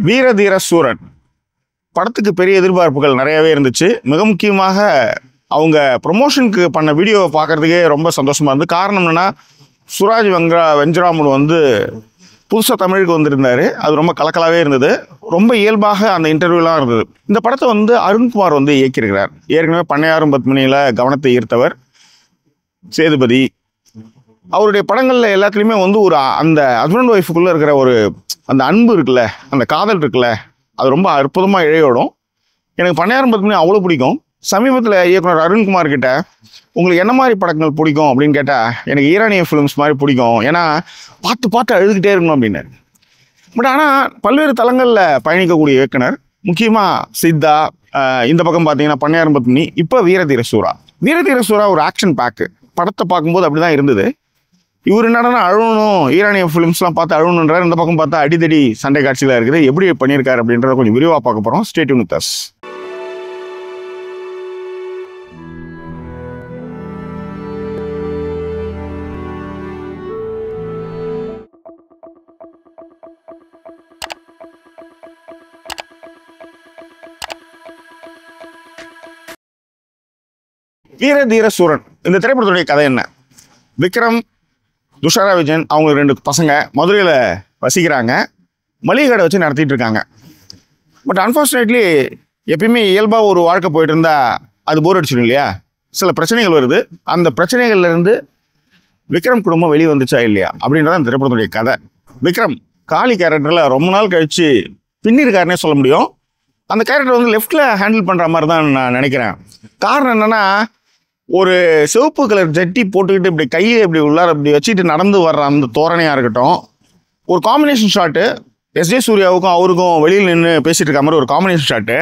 வீர தீர சூரன் படத்துக்கு பெரிய எதிர்பார்ப்புகள் நிறையவே இருந்துச்சு. மிக முக்கியமாக அவங்க ப்ரொமோஷனுக்கு பண்ண வீடியோவை பார்க்குறதுக்கே ரொம்ப சந்தோஷமாக இருந்தது. காரணம் என்னென்னா, சுராஜ் வெஞ்சராமுடு வந்து புதுசாக தமிழுக்கு வந்திருந்தார். அது ரொம்ப கலக்கலாகவே இருந்தது. ரொம்ப இயல்பாக அந்த இன்டர்வியூலாம் இருந்தது. இந்த படத்தை வந்து அருண்குமார் வந்து இயக்கியிருக்கிறார். ஏற்கனவே பண்ணையாரும் பத்மினியில் கவனத்தை ஈர்த்தவர் சேதுபதி. அவருடைய படங்களில் எல்லாத்துலேயுமே வந்து ஒரு அந்த ஹஸ்பண்ட் ஒய்ஃபுக்குள்ளே இருக்கிற ஒரு அந்த அன்பு இருக்குல்ல, அந்த காதல் இருக்குல்ல, அது ரொம்ப அற்புதமாக இழையோடும். எனக்கு பண்ணையாரும் பத்மினி அவ்வளோ பிடிக்கும். சமீபத்தில் இயக்குனர் அருண்குமார் கிட்ட உங்களுக்கு என்ன மாதிரி படங்கள் பிடிக்கும் அப்படின்னு கேட்டால், எனக்கு ஈரானிய ஃபிலிம்ஸ் மாதிரி பிடிக்கும், ஏன்னா பார்த்து அழுதுகிட்டே இருக்கணும் அப்படின்னு. பட் ஆனால் பல்வேறு தளங்களில் பயணிக்கக்கூடிய இயக்குனர், முக்கியமாக சித்தா, இந்த பக்கம் பார்த்தீங்கன்னா பண்ணையாரும் பத்மினி, இப்போ வீரதீர சூரா ஒரு ஆக்ஷன் பேக்கு. படத்தை பார்க்கும்போது அப்படி தான் இருந்தது. இவர் என்னன்னா அழுவணும், ஈரானிய ஃபிலிம்ஸ்லாம் பார்த்து அழுவணுன்றார். இந்த பக்கம் பார்த்தா அடிதடி சண்டை காட்சிகளாக இருக்குது. எப்படி பண்ணியிருக்காரு அப்படின்றத கொஞ்சம் விரிவாக பார்க்க போகிறோம். Stay tune with us. வீர தீர சூரன் இந்த திரைப்படத்துடைய கதை என்ன? விக்ரம், துஷாரா விஜயன், அவங்க 2 பசங்க மதுரையில் வசிக்கிறாங்க. மளிகை கடை வச்சு நடத்திட்டு இருக்காங்க. பட் அன்ஃபார்ச்சுனேட்லி எப்பயுமே இயல்பாக ஒரு வாழ்க்கை போயிட்டு இருந்தா அது போர் அடிச்சிடும் இல்லையா? சில பிரச்சனைகள் வருது. அந்த பிரச்சனைகள்லேருந்து விக்ரம் குடும்பம் வெளியே வந்துச்சா இல்லையா அப்படின்றத அந்த திரைப்படத்துடைய கதை. விக்ரம் காளி கேரக்டரில் ரொம்ப நாள் கழித்து பின்னிருக்காருன்னே சொல்ல முடியும். அந்த கேரக்டர் வந்து லெஃப்டில் ஹேண்டில் பண்ணுற மாதிரி தான் நான் நினைக்கிறேன். காரணம் என்னென்னா, ஒரு சிவப்பு கலர் ஜட்டி போட்டுக்கிட்டு இப்படி கையை இப்படி உள்ளார இப்படி வச்சுட்டு நடந்து வர்ற அந்த தோரணையாக இருக்கட்டும், ஒரு காம்பினேஷன் ஷாட்டு, எஸ்ஜே சூர்யாவுக்கும் அவருக்கும் வெளியில் நின்று பேசிகிட்டு இருக்க மாதிரி ஒரு காம்பினேஷன் ஷாட்டு.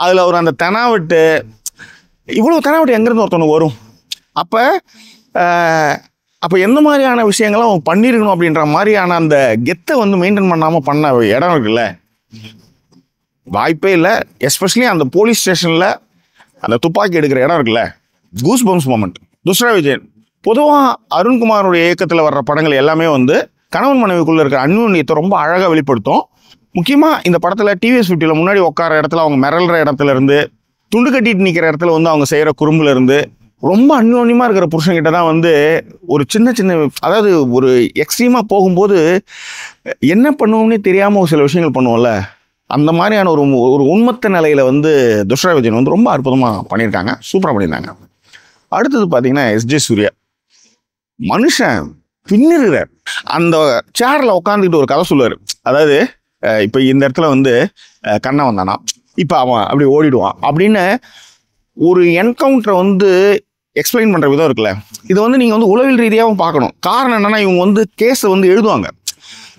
அதில் ஒரு அந்த தெனாவட்டு, இவ்வளோ தெனாவட்டு எங்கேருந்து ஒருத்தவனுக்கு வரும்? அப்போ எந்த மாதிரியான விஷயங்களும் அவன் பண்ணியிருக்கணும் அப்படின்ற மாதிரியான அந்த கெத்தை வந்து மெயின்டைன் பண்ணாமல் பண்ண இடம் இருக்குல்ல, வாய்ப்பே இல்லை. எஸ்பெஷலி அந்த போலீஸ் ஸ்டேஷனில் அந்த துப்பாக்கி எடுக்கிற இடம் இருக்குல்ல, goose bumps moment. Dushara Vijayan பொதுவாக அருண்குமாரோடைய இயக்கத்தில் வர்ற படங்கள் எல்லாமே வந்து கணவன் மனைவிக்குள்ளே இருக்கிற அந்யோன்யத்தை ரொம்ப அழகாக வெளிப்படுத்தும். முக்கியமாக இந்த படத்தில் டிவிஎஸ் 50 முன்னாடி உட்கார இடத்துல அவங்க மிரள்ற இடத்துல இருந்து, துண்டு கட்டிட்டு நிற்கிற இடத்துல வந்து அவங்க செய்கிற குறும்புல இருந்து, ரொம்ப அந்யோன்யமாக இருக்கிற புருஷன்கிட்ட தான் வந்து ஒரு சின்ன அதாவது ஒரு எக்ஸ்ட்ரீமாக போகும்போது என்ன பண்ணுவோம்னே தெரியாமல் ஒரு சில விஷயங்கள் பண்ணுவோம்ல, அந்த மாதிரியான ஒரு உண்மத்த நிலையில் வந்து துஷாரா விஜயன் வந்து ரொம்ப அற்புதமாக பண்ணியிருக்காங்க. சூப்பராக பண்ணியிருந்தாங்க. அடுத்தது பார்த்தீங்கன்னா எஸ்ஜே சூர்யா. மனுஷன் பின்னிருக்கிறார். அந்த சேரில் உட்காந்துக்கிட்டு ஒரு கதை சொல்லுவார். அதாவது இப்போ இந்த இடத்துல வந்து கண்ணை வந்தானா, இப்போ அவன் அப்படி ஓடிடுவான் அப்படின்னு ஒரு என்கவுண்டரை வந்து எக்ஸ்பிளைன் பண்ணுற விதம் இருக்குல்ல, இது வந்து நீங்கள் வந்து உளவியல் ரீதியாகவும் பார்க்கணும். காரணம் என்னென்னா, இவங்க வந்து கேஸை வந்து எழுதுவாங்க,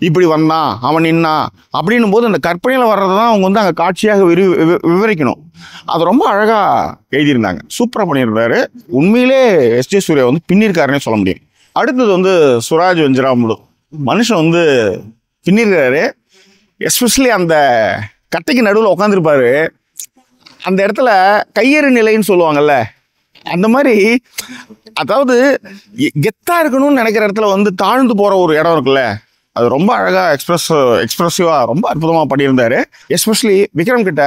இப்படி வந்தான் அவன் நின்னா அப்படின்னும் போது அந்த கற்பனையில் வர்றதை தான் அவங்க வந்து அங்கே காட்சியாக விவரிக்கணும். அது ரொம்ப அழகாக எழுதியிருந்தாங்க. சூப்பராக பண்ணியிருந்தாரு. உண்மையிலே எஸ்ஜே சூர்யா வந்து பின்னிருக்காருன்னே சொல்ல முடியும். அடுத்தது வந்து சுராஜ் வெஞ்சராமுடு. மனுஷன் வந்து பின்னிருக்காரு. எஸ்பெஷலி அந்த கட்டைக்கு நடுவில் உட்காந்துருப்பாரு. அந்த இடத்துல கையறு நிலைன்னு சொல்லுவாங்கல்ல, அந்த மாதிரி, அதாவது கெத்தாக இருக்கணும்னு நினைக்கிற இடத்துல வந்து தாழ்ந்து போகிற ஒரு இடம் இருக்குல்ல, அது ரொம்ப அழகாக எக்ஸ்ப்ரெசிவாக ரொம்ப அற்புதமாக பண்ணியிருந்தார். எஸ்பெஷலி விக்ரம் கிட்ட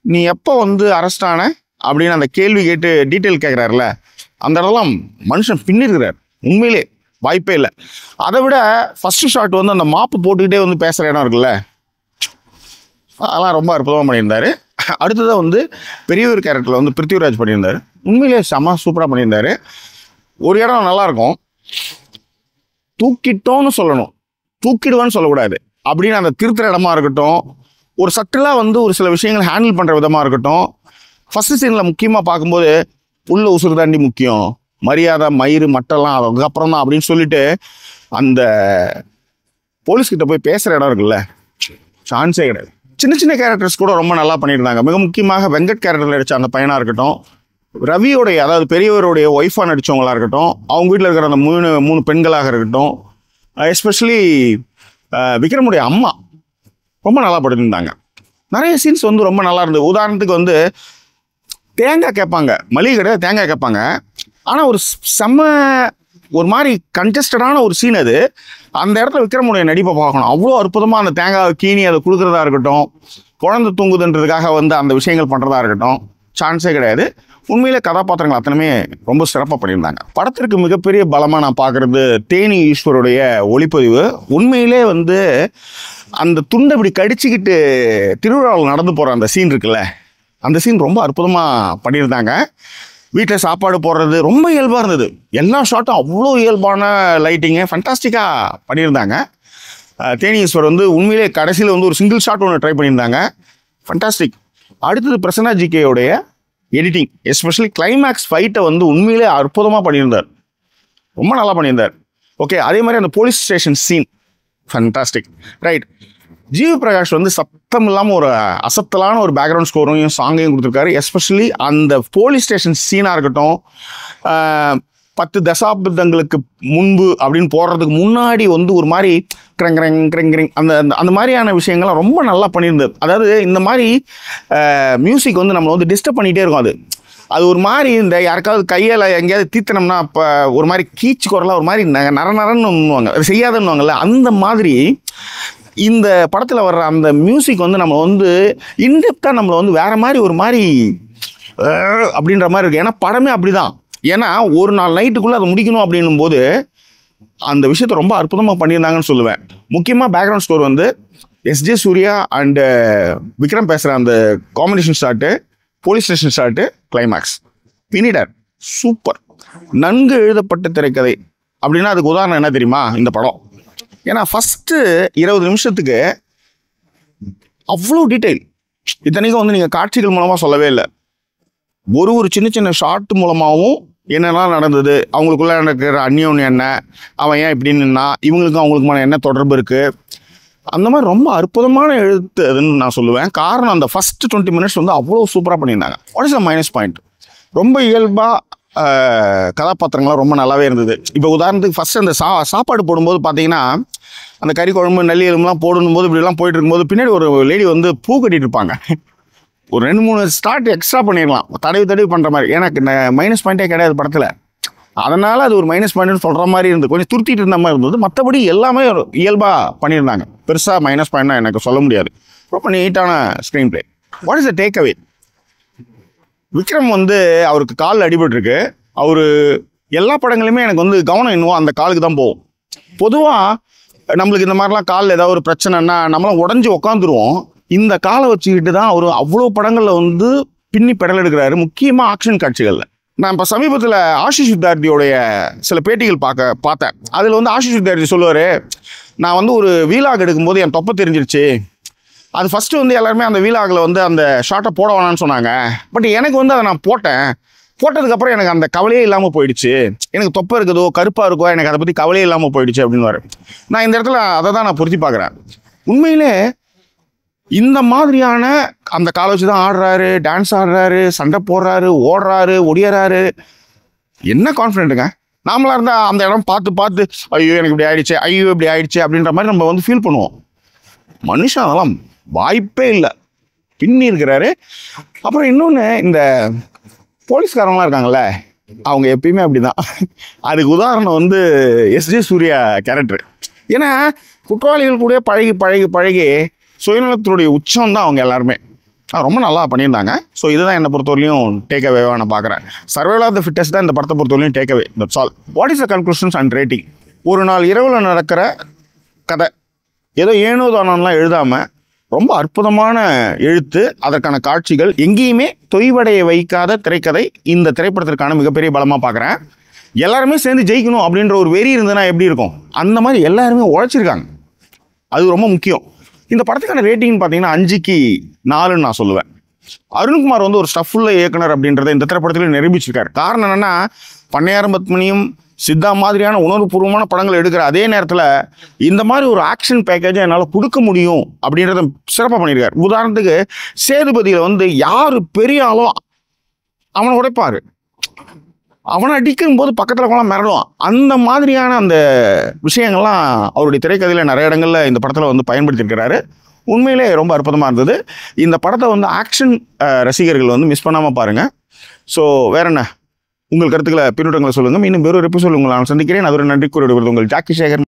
நீ எப்போ வந்து அரெஸ்ட் ஆன அப்படின்னு அந்த கேள்வி கேட்டு டீட்டெயில் கேட்குறாருல, அந்த இடம்லாம் மனுஷன் பின்னிருக்கிறார். உண்மையிலே வாய்ப்பே இல்லை. அதை விட ஃபஸ்ட்டு ஷாட் வந்து அந்த மாப்பு போட்டுக்கிட்டே வந்து பேசுகிற இடம் இருக்குல்ல, அதெல்லாம் ரொம்ப அற்புதமாக பண்ணியிருந்தார். அடுத்ததாக வந்து பெரியவர் கேரக்டரில் வந்து பிருத்திவிராஜ் பண்ணியிருந்தார். உண்மையிலே சூப்பராக பண்ணியிருந்தார். ஒரு இடம் நல்லாயிருக்கும், தூக்கிட்டோன்னு சொல்லணும், தூக்கிடுவான்னு சொல்லக்கூடாது அப்படின்னு அந்த திருத்துற இடமா இருக்கட்டும், ஒரு சட்டிலாக வந்து ஒரு சில விஷயங்கள் ஹேண்டில் பண்ணுற விதமாக இருக்கட்டும். ஃபஸ்ட்டு சீனில் முக்கியமாக பார்க்கும்போது உள்ள உசுறு தாண்டி முக்கியம், மரியாதை மயிறு மட்டெல்லாம் அதுக்கப்புறம் தான் அப்படின்னு சொல்லிட்டு அந்த போலீஸ்கிட்ட போய் பேசுகிற இடம் இருக்குல்ல, சான்ஸே கிடையாது. சின்ன கேரக்டர்ஸ் கூட ரொம்ப நல்லா பண்ணியிருந்தாங்க. மிக முக்கியமாக வெங்கட் கேரக்டரில் நடித்த அந்த பையனாக இருக்கட்டும், ரவியோடைய அதாவது பெரியவருடைய ஒய்ஃபாக நடித்தவங்களாக இருக்கட்டும், அவங்க வீட்டில் இருக்கிற அந்த மூணு பெண்களாக இருக்கட்டும், எஸ்பெஷலி விக்ரமுடைய அம்மா ரொம்ப நல்லா படுத்திருந்தாங்க. நிறைய சீன்ஸ் வந்து ரொம்ப நல்லா இருந்தது. உதாரணத்துக்கு வந்து தேங்காய் கேட்பாங்க, மளிகை கடை தேங்காய் கேட்பாங்க, ஆனால் ஒரு செம்ம ஒரு மாதிரி கன்ஜஸ்டடான ஒரு சீன் அது. அந்த இடத்துல விக்ரமுடைய நடிப்பை பார்க்கணும். அவ்வளோ அற்புதமாக அந்த தேங்காய் கீனி அதை கொடுக்குறதா இருக்கட்டும், குழந்தை தூங்குதுன்றதுக்காக வந்து அந்த விஷயங்கள் பண்ணுறதா இருக்கட்டும், சான்ஸே கிடையாது. உண்மையிலே கதாபாத்திரங்கள் அத்தனையுமே ரொம்ப சிறப்பாக பண்ணியிருந்தாங்க. படத்திற்கு மிகப்பெரிய பலமாக நான் பார்க்குறது தேனி ஈஸ்வருடைய ஒளிப்பதிவு. உண்மையிலே வந்து அந்த துண்டை இப்படி கடிச்சிக்கிட்டு திருவிழாவில் நடந்து போகிற அந்த சீன் இருக்குல்ல, அந்த சீன் ரொம்ப அற்புதமாக பண்ணியிருந்தாங்க. வீட்டில் சாப்பாடு போடுறது ரொம்ப இயல்பாக இருந்தது. எல்லா ஷாட்டும் அவ்வளோ இயல்பான லைட்டிங்கு ஃபண்டாஸ்டிக்காக பண்ணியிருந்தாங்க. தேனி ஈஸ்வர் வந்து உண்மையிலே கடைசியில் வந்து ஒரு சிங்கிள் ஷாட் ஒன்று ட்ரை பண்ணியிருந்தாங்க. ஃபண்டாஸ்டிக். அடுத்தது பிரசன்னா ஜிகேயோடைய எடிட்டிங், எஸ்பெஷலி கிளைமேக்ஸ் ஃபைட்டை வந்து உண்மையிலே அற்புதமாக பண்ணியிருந்தார். ரொம்ப நல்லா பண்ணியிருந்தார். ஓகே, அதே மாதிரி அந்த police station scene fantastic. Right. GV Prakash வந்து சத்தம் இல்லாமல் ஒரு அசத்தலான ஒரு பேக்ரவுண்ட் ஸ்கோரையும் சாங்கையும் கொடுத்துருக்காரு. எஸ்பெஷலி அந்த போலீஸ் ஸ்டேஷன் சீனாக இருக்கட்டும், 10 தசாப்தங்களுக்கு முன்பு அப்படின்னு போடுறதுக்கு முன்னாடி வந்து ஒரு மாதிரி கிரங் அந்த அந்த மாதிரியான விஷயங்கள்லாம் ரொம்ப நல்லா பண்ணியிருந்தது. அதாவது இந்த மாதிரி மியூசிக் வந்து நம்மளை வந்து டிஸ்டர்ப் பண்ணிகிட்டே இருக்கும். அது ஒரு மாதிரி இந்த யாருக்காவது கையில் எங்கேயாவது தீர்த்தனம்னா இப்போ ஒரு மாதிரி கீச்சு குரலாக ஒரு மாதிரி நரன்னு ஒன்றுவாங்க, அது செய்யாதுன்னுவாங்கல்ல, அந்த மாதிரி இந்த படத்தில் வர்ற அந்த மியூசிக் வந்து நம்ம வந்து இன்டெப்த்தாக நம்மளை வந்து வேறு மாதிரி ஒரு மாதிரி அப்படின்ற மாதிரி இருக்குது. ஏன்னா படமே அப்படி தான். ஏன்னா ஒரு நாள் நைட்டுக்குள்ளே அதை முடிக்கணும் அப்படின்னும் போது அந்த விஷயத்தை ரொம்ப அற்புதமாக பண்ணியிருந்தாங்கன்னு சொல்லுவேன். முக்கியமாக பேக்ரவுண்ட் ஸ்கோர் வந்து எஸ்ஜே சூர்யா அண்டு விக்ரம் பேசுகிற அந்த combination shot, police station shot, climax finisher super. நன்கு எழுதப்பட்ட திரைக்கதை அப்படின்னா அதுக்கு உதாரணம் என்ன தெரியுமா? இந்த படம். ஏன்னா ஃபஸ்ட்டு 20 நிமிஷத்துக்கு அவ்வளோ டீட்டெயில். இத்தனைக்கும் வந்து நீங்கள் காட்சிகள் மூலமாக சொல்லவே இல்லை. ஒரு சின்ன சின்ன ஷார்ட் மூலமாகவும் என்னெல்லாம் நடந்தது, அவங்களுக்குள்ள நடக்கிற அந்யோன்யம் என்ன, அவன் ஏன் இப்படி நின்னா, இவங்களுக்கும் அவங்களுக்குமான என்ன தொடர்பு இருக்குது, அந்த மாதிரி ரொம்ப அற்புதமான எழுத்து அதுன்னு நான் சொல்லுவேன். காரணம் அந்த ஃபஸ்ட்டு 20 மினிட்ஸ் வந்து அவ்வளோ சூப்பராக பண்ணியிருந்தாங்க. What is the minus point? ரொம்ப இயல்பாக கதாபாத்திரங்கள்லாம் ரொம்ப நல்லாவே இருந்தது. இப்போ உதாரணத்துக்கு ஃபஸ்ட்டு அந்த சாப்பாடு போடும்போது பார்த்தீங்கன்னா அந்த கறி குழம்பு நல்லி எலும்புலாம் போடும்போது இப்படிலாம் போயிட்டு இருக்கும்போது பின்னாடி ஒரு லேடி வந்து பூ கட்டிட்டு இருப்பாங்க. ஒரு 2-3 ஸ்டார்ட் எக்ஸ்ட்ரா பண்ணிடலாம், தடவி பண்ணுற மாதிரி. எனக்கு மைனஸ் பாயிண்ட்டே கிடையாது படத்தில். அதனால் அது ஒரு மைனஸ் பாயிண்ட்னு சொல்கிற மாதிரி இருந்து கொஞ்சம் துருத்திட்டு இருந்த மாதிரி இருந்தது. மற்றபடி எல்லாமே இயல்பாக பண்ணியிருந்தாங்க. பெருசாக மைனஸ் பாயிண்ட்னா எனக்கு சொல்ல முடியாது. ரொம்ப நீட்டான screen play. What is the take away? Vikram வந்து அவருக்கு காலில் அடிபட்டுருக்கு. அவர் எல்லா படங்களுமே எனக்கு வந்து கவனம் இன்னும் அந்த காலுக்கு தான் போகும். பொதுவாக நம்மளுக்கு இந்த மாதிரிலாம் காலில் ஏதாவது ஒரு பிரச்சனைன்னா நம்மளாம் உடஞ்சி உக்காந்துருவோம். இந்த காலை வச்சுக்கிட்டு தான் அவர் அவ்வளோ படங்களில் வந்து பின்னி பெடல் எடுக்கிறாரு, முக்கியமாக ஆக்ஷன் காட்சிகளில். நான் இப்போ சமீபத்தில் ஆஷிஷ் வித்யார்த்தியோடைய சில பேட்டிகள் பார்த்தேன். அதில் வந்து ஆஷிஷ் வித்யார்த்தி சொல்லுவார், நான் வந்து ஒரு வீலாக் எடுக்கும்போது என் தொப்பை தெரிஞ்சிருச்சு. அது ஃபஸ்ட்டு வந்து எல்லாருமே அந்த வீலாகில் வந்து அந்த ஷார்ட்டை போட வேணான்னு சொன்னாங்க. பட் எனக்கு வந்து அதை நான் போட்டதுக்கப்புறம் எனக்கு அந்த கவலையே இல்லாமல் போயிடுச்சு. எனக்கு தொப்பை இருக்குதோ கருப்பாக இருக்கோ எனக்கு அதை பற்றி கவலையே இல்லாமல் போயிடுச்சு அப்படின்னு. நான் இந்த இடத்துல அதை தான் நான் பொருத்தி பார்க்குறேன். உண்மையிலே இந்த மாதிரியான அந்த காலை வச்சு தான் ஆடுறாரு, டான்ஸ் ஆடுறாரு, சண்டை போடுறாரு, ஓடுறாரு, ஒடியறாரு. என்ன கான்ஃபிடென்ட்டுங்க. நாமளாக இருந்தால் அந்த இடம் பார்த்து ஐயோ எனக்கு இப்படி ஆயிடுச்சு, ஐயோ இப்படி ஆயிடுச்சு அப்படின்ற மாதிரி நம்ம வந்து ஃபீல் பண்ணுவோம். மனுஷன் அதெல்லாம் வாய்ப்பே இல்லை, பின்னி இருக்கிறாரு. அப்புறம் இன்னொன்று, இந்த போலீஸ்காரங்களாம் இருக்காங்கல்ல, அவங்க எப்பயுமே அப்படி தான். அதுக்கு உதாரணம் வந்து எஸ்ஜே சூர்யா கேரக்டர். ஏன்னா குற்றவாளிகள் கூட பழகி சுயநலத்தினுடைய உச்சம் தான் அவங்க எல்லாருமே. ரொம்ப நல்லா பண்ணியிருந்தாங்க. ஸோ இதுதான் என்னை பொறுத்தவரையிலையும் டேக் அவேவாக நான் பார்க்குறேன். சர்வைவல் ஆஃப் த ஃபிட்டஸ்ட் தான் இந்த படத்தை பொறுத்தவரையிலும் take away. That's all. What is the conclusions and rating? ஒரு நாள் இரவில் நடக்கிற கதை, ஏதோ ஏனோ தானம்லாம் எழுதாமல் ரொம்ப அற்புதமான எழுத்து, அதற்கான காட்சிகள், எங்கேயுமே தொய்வடைய வைக்காத திரைக்கதை இந்த திரைப்படத்திற்கான மிகப்பெரிய பலமாக பார்க்குறேன். எல்லாருமே சேர்ந்து ஜெயிக்கணும் அப்படின்ற ஒரு வெறி இருந்ததுன்னா எப்படி இருக்கும்? அந்த மாதிரி எல்லாருமே உழைச்சிருக்காங்க. அது ரொம்ப முக்கியம். இந்த படத்துக்கான ரேட்டிங்னு பார்த்தீங்கன்னா 5க்கு 4ன்னு நான் சொல்லுவேன். அருண்குமார் வந்து ஒரு ஸ்டஃபுள்ள இயக்குனர் அப்படின்றத இந்த திரைப்படத்தில் நிரூபிச்சிருக்காரு. காரணம் என்னென்னா, பண்ணையாரம் பத்மினியும் சித்தா மாதிரியான உணர்வுபூர்வமான படங்கள் எடுக்கிற அதே நேரத்தில் இந்த மாதிரி ஒரு ஆக்ஷன் பேக்கேஜை என்னால் கொடுக்க முடியும் அப்படின்றத சிறப்பாக பண்ணியிருக்காரு. உதாரணத்துக்கு சேதுபதியில் வந்து யார் பெரிய ஆளோ அவனை உடைப்பார், அவனை அடிக்கும் போது பக்கத்தில் கூட மிரடுவான். அந்த மாதிரியான அந்த விஷயங்கள்லாம் அவருடைய திரைக்கதையில் நிறைய இடங்களில் இந்த படத்தில் வந்து பயன்படுத்தியிருக்கிறாரு. உண்மையிலே ரொம்ப அற்புதமாக இருந்தது. இந்த படத்தை வந்து ஆக்ஷன் ரசிகர்கள் வந்து மிஸ் பண்ணாமல் பாருங்கள். ஸோ வேற என்ன, உங்கள் கருத்துக்களை பின்னூட்டங்களை சொல்லுங்கள். இன்னும் வேறொரு எபிசோட் உங்களை நான் சந்திக்கிறேன். அது ஒரு நன்றி கூறிவிடுவது உங்கள் ஜாக்கி சேகர்.